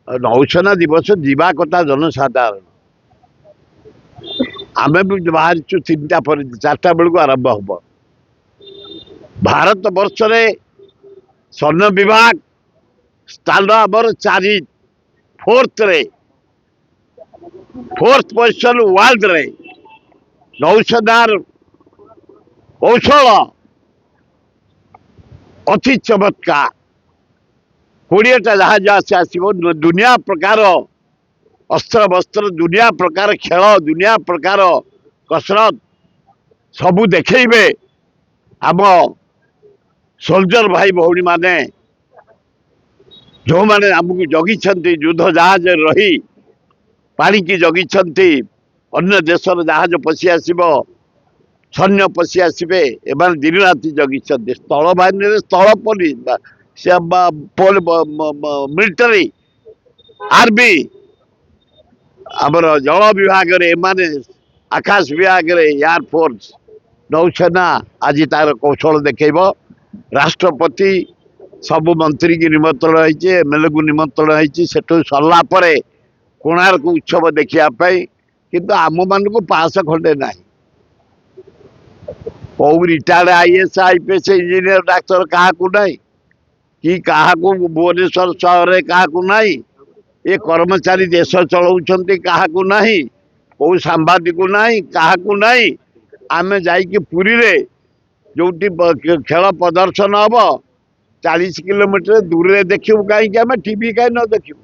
नौसेना दिवस जीवा कथा जनसाधारण आम भी बाहर 3टा पर 4टा बेलू आरंभ हम भारत वर्ष स्वर्ण विभाग स्थान आमर 4th पोजिशन वर्ल्ड रे नौसेनार कौशल अति चमत्कार 20टा जहाज आसी आसो दुनिया प्रकार अस्त्र वस्त्र दुनिया प्रकार खेल दुनिया प्रकार कसरत सबू देखेबे आम सोल्जर भाई भौणी माने जो माने आमको जगी युद्ध जहाज रही पानी की जगी अन्य देशर जहाज पशि आसब सैन्य पशि आसबे एम दिन राति जगी स्थल बाहिनी स्थल पुलिस मिलिटरी आर्मी आमर जल विभाग एमाने आकाश विभाग एयरफोर्स नौसेना आज तार कौशल देखब राष्ट्रपति सबु मंत्री की निमंत्रण है एमएलए को निमंत्रण है सेठू सरला कोणार्क उत्सव देखापी किंतु आम मान को 500 खंडे ना कौ retired IAS IPS engineer doctor क्या कि क्या भुवनेश्वर सहर क्या ये कर्मचारी देश चलाउछन्ति क्या कौ सांबादिक क्या आम जाइए पुरी रे जो खेल प्रदर्शन हम 40 किलोमीटर दूर देखू कहीं टीवी कहीं न देखू।